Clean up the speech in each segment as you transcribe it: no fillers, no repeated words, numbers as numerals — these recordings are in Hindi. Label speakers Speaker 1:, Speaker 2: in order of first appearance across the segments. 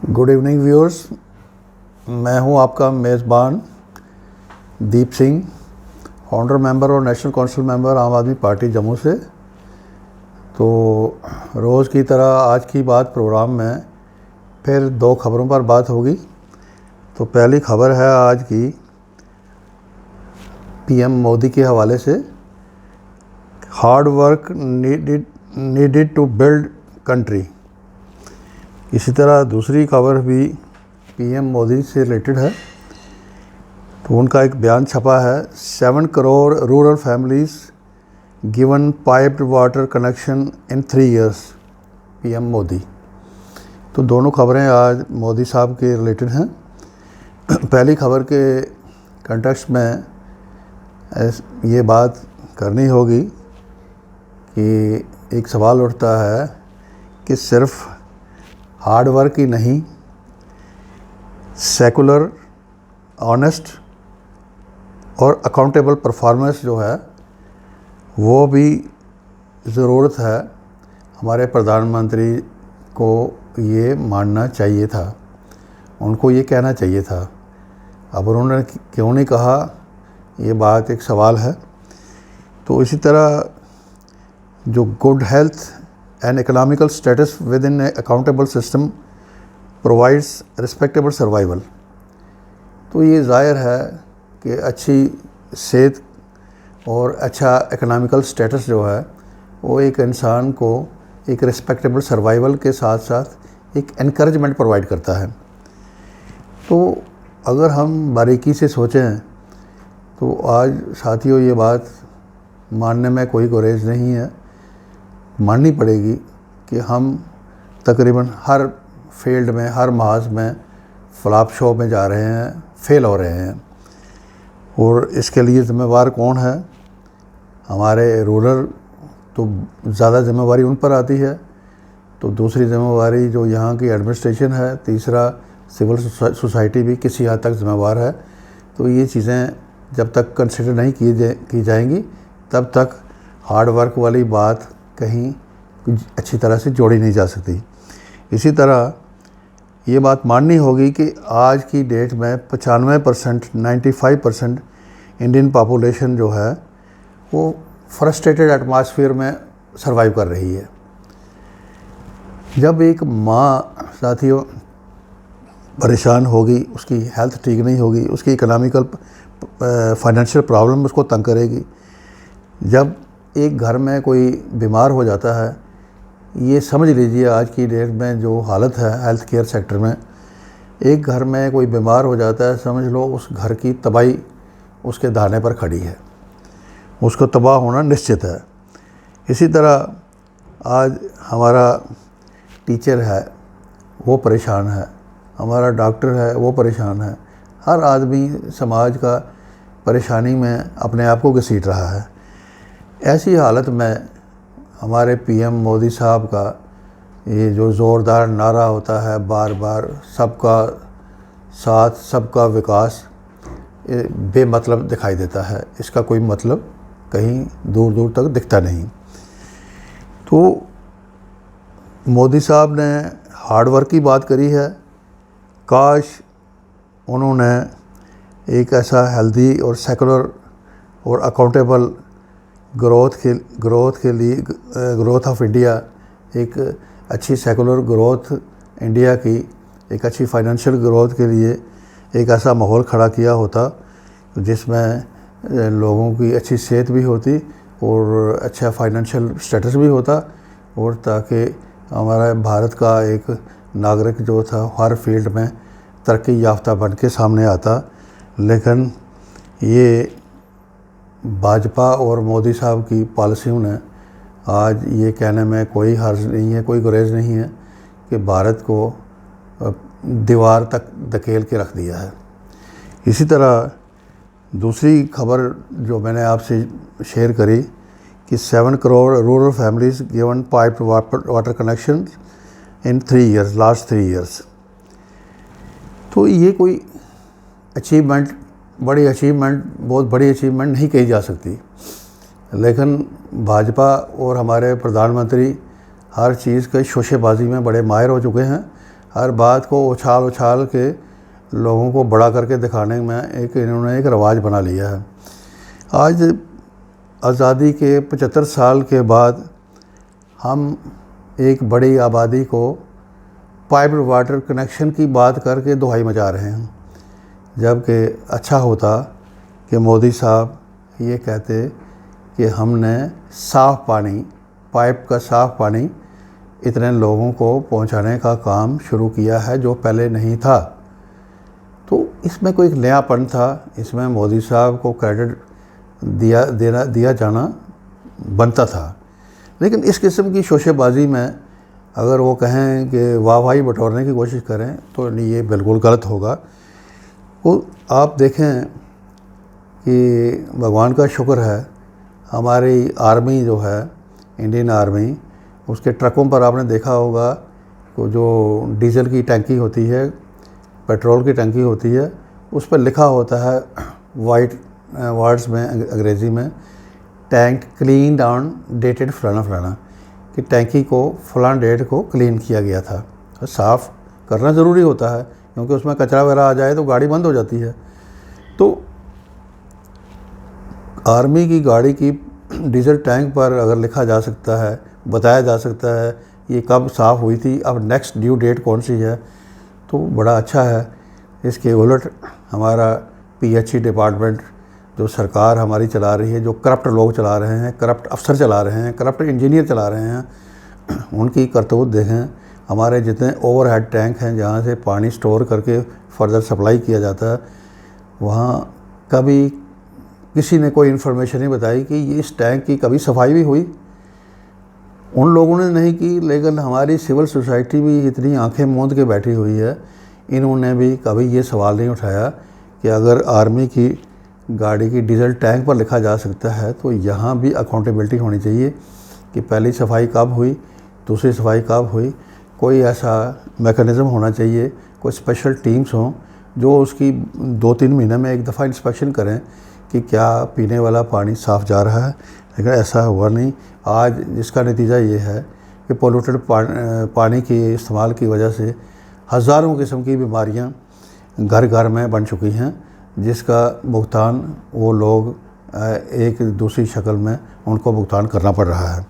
Speaker 1: गुड इवनिंग व्यूअर्स, मैं हूं आपका मेज़बान दीप सिंह, फाउंडर मेंबर और नेशनल काउंसिल मेंबर आम आदमी पार्टी जम्मू से। तो रोज़ की तरह आज की बात प्रोग्राम में फिर दो खबरों पर बात होगी। तो पहली खबर है आज की पीएम मोदी के हवाले से, hard work needed to build country. इसी तरह दूसरी खबर भी पीएम मोदी से रिलेटेड है। तो उनका एक बयान छपा है, 7 crore rural families given piped water connection in 3 years, PM Modi. तो दोनों खबरें आज मोदी साहब के रिलेटेड हैं। पहली खबर के कंटेक्स्ट में ये बात करनी होगी कि एक सवाल उठता है कि सिर्फ हार्ड वर्क ही नहीं, सेकुलर, ऑनेस्ट और अकाउंटेबल परफॉर्मेंस जो है वो भी ज़रूरत है। हमारे प्रधानमंत्री को ये मानना चाहिए था, उनको ये कहना चाहिए था। अब उन्होंने क्यों नहीं कहा, ये बात एक सवाल है। तो इसी तरह जो good health and economical status with in accountable system provides respectable survival. तो ये ज़ाहिर है कि अच्छी सेहत और अच्छा इकोनॉमिकल स्टेटस जो है वो एक इंसान को एक रिस्पेक्टेबल सर्वाइवल के साथ साथ एक एनकरेजमेंट प्रोवाइड करता है। तो अगर हम बारीकी से सोचें तो आज साथियों ये बात मानने में कोई गुरेज नहीं है, माननी पड़ेगी कि हम तकरीबन हर फील्ड में, हर महाज में फ्लॉप शो में जा रहे हैं, फेल हो रहे हैं। और इसके लिए ज़िम्मेवार कौन है? हमारे रूरल तो ज़्यादा ज़िम्मेवारी उन पर आती है, तो दूसरी ज़िम्मेवारी जो यहाँ की एडमिनिस्ट्रेशन है, तीसरा सिविल सोसाइटी भी किसी हद तक ज़िम्मेवार है। तो ये चीज़ें जब तक कंसिडर नहीं की जाएंगी तब तक हार्ड वर्क वाली बात कहीं अच्छी तरह से जोड़ी नहीं जा सकती। इसी तरह ये बात माननी होगी कि आज की डेट में 95%, 95% इंडियन पॉपुलेशन जो है वो फ्रस्ट्रेटेड एटमॉस्फेयर में सरवाइव कर रही है। जब एक माँ साथियों परेशान होगी, उसकी हेल्थ ठीक नहीं होगी, उसकी इकोनॉमिकल फाइनेंशियल प्रॉब्लम उसको तंग करेगी। जब एक घर में कोई बीमार हो जाता है, ये समझ लीजिए आज की डेट में जो हालत है हेल्थ केयर सेक्टर में, एक घर में कोई बीमार हो जाता है, समझ लो उस घर की तबाही उसके दाने पर खड़ी है, उसको तबाह होना निश्चित है। इसी तरह आज हमारा टीचर है वो परेशान है, हमारा डॉक्टर है वो परेशान है, हर आदमी समाज का परेशानी में अपने आप को घसीट रहा है। ऐसी हालत में हमारे पीएम मोदी साहब का ये जो ज़ोरदार नारा होता है बार बार, सबका साथ सबका विकास, बेमतलब दिखाई देता है। इसका कोई मतलब कहीं दूर दूर तक दिखता नहीं। तो मोदी साहब ने हार्ड वर्क की बात करी है, काश उन्होंने एक ऐसा हेल्दी और सेकुलर और अकाउंटेबल ग्रोथ के लिए, ग्रोथ ऑफ इंडिया, एक अच्छी सेकुलर ग्रोथ इंडिया की, एक अच्छी फाइनेंशियल ग्रोथ के लिए एक ऐसा माहौल खड़ा किया होता जिसमें लोगों की अच्छी सेहत भी होती और अच्छा फाइनेंशियल स्टेटस भी होता, और ताकि हमारा भारत का एक नागरिक जो था हर फील्ड में तरक्की याफ्ता बन के सामने आता। लेकिन ये भाजपा और मोदी साहब की पॉलिसियों ने आज ये कहने में कोई हर्ज नहीं है, कोई गुरेज नहीं है कि भारत को दीवार तक धकेल के रख दिया है। इसी तरह दूसरी खबर जो मैंने आपसे शेयर करी कि 7 crore rural families given piped water connection in 3 years, last 3 years। तो ये कोई अचीवमेंट, बहुत बड़ी अचीवमेंट नहीं कही जा सकती। लेकिन भाजपा और हमारे प्रधानमंत्री हर चीज़ के शोशेबाजी में बड़े माहिर हो चुके हैं। हर बात को उछाल उछाल के लोगों को बड़ा करके दिखाने में इन्होंने एक रवाज बना लिया है। आज आज़ादी के 75 साल के बाद हम एक बड़ी आबादी को पाइप्ड वाटर कनेक्शन की बात करके दुहाई मचा रहे हैं, जबकि अच्छा होता कि मोदी साहब ये कहते कि हमने साफ़ पानी, पाइप का साफ़ पानी इतने लोगों को पहुंचाने का काम शुरू किया है जो पहले नहीं था। तो इसमें कोई एक नयापन था, इसमें मोदी साहब को क्रेडिट दिया जाना बनता था। लेकिन इस किस्म की शोशेबाजी में अगर वो कहें कि वाहवाही बटोरने की कोशिश करें तो ये बिल्कुल गलत होगा। वो आप देखें कि भगवान का शुक्र है हमारी आर्मी जो है, इंडियन आर्मी, उसके ट्रकों पर आपने देखा होगा वो जो डीजल की टंकी होती है, पेट्रोल की टंकी होती है, उस पर लिखा होता है वाइट वर्ड्स में, अंग्रेज़ी में, टैंक क्लीन्ड ऑन डेटेड फलाना फलाना, कि टैंकी को फलां डेट को क्लीन किया गया था। तो साफ़ करना ज़रूरी होता है क्योंकि उसमें कचरा वगैरह आ जाए तो गाड़ी बंद हो जाती है। तो आर्मी की गाड़ी की डीजल टैंक पर अगर लिखा जा सकता है, बताया जा सकता है ये कब साफ़ हुई थी, अब नेक्स्ट ड्यू डेट कौन सी है, तो बड़ा अच्छा है। इसके उलट हमारा PHE डिपार्टमेंट जो सरकार हमारी चला रही है, जो करप्ट लोग चला रहे हैं, करप्ट अफसर चला रहे हैं, करप्ट इंजीनियर चला रहे हैं, उनकी करतूत देखें। हमारे जितने ओवरहेड टैंक हैं जहाँ से पानी स्टोर करके फर्दर सप्लाई किया जाता है, वहाँ कभी किसी ने कोई इन्फॉर्मेशन नहीं बताई कि ये इस टैंक की कभी सफाई भी हुई। उन लोगों ने नहीं की, लेकिन हमारी सिविल सोसाइटी भी इतनी आंखें मूंद के बैठी हुई है, इन्होंने भी कभी ये सवाल नहीं उठाया कि अगर आर्मी की गाड़ी की डीजल टैंक पर लिखा जा सकता है तो यहाँ भी अकाउंटेबिलिटी होनी चाहिए कि पहली सफाई कब हुई, दूसरी सफाई कब हुई। कोई ऐसा मैकेनिज़्म होना चाहिए, कोई स्पेशल टीम्स हों जो उसकी 2-3 महीने में एक दफ़ा इंस्पेक्शन करें कि क्या पीने वाला पानी साफ़ जा रहा है। लेकिन ऐसा हुआ नहीं। आज जिसका नतीजा ये है कि पोल्यूटेड पानी के इस्तेमाल की वजह से हज़ारों किस्म की बीमारियां घर घर में बन चुकी हैं, जिसका भुगतान वो लोग एक दूसरी शक्ल में उनको भुगतान करना पड़ रहा है।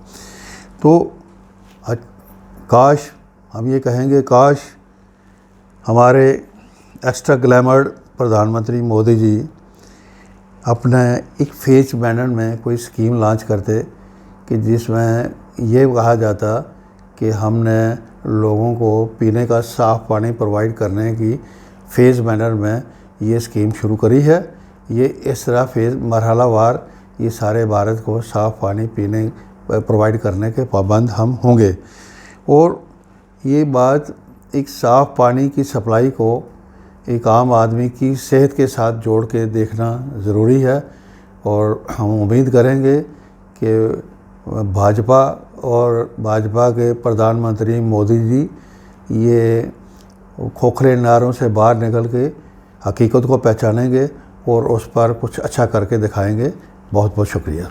Speaker 1: तो काश, हम ये कहेंगे, काश हमारे एक्स्ट्रा ग्लैमर्ड प्रधानमंत्री मोदी जी अपने एक फेज मैनर में कोई स्कीम लॉन्च करते कि जिसमें ये कहा जाता कि हमने लोगों को पीने का साफ़ पानी प्रोवाइड करने की फेज़ मैनर में ये स्कीम शुरू करी है। ये इस तरह फेज़ मरहलावार ये सारे भारत को साफ़ पानी पीने प्रोवाइड करने के पाबंद हम होंगे। और ये बात एक साफ़ पानी की सप्लाई को एक आम आदमी की सेहत के साथ जोड़ के देखना ज़रूरी है। और हम उम्मीद करेंगे कि भाजपा और भाजपा के प्रधानमंत्री मोदी जी ये खोखले नारों से बाहर निकल के हकीकत को पहचानेंगे और उस पर कुछ अच्छा करके दिखाएंगे। बहुत बहुत शुक्रिया।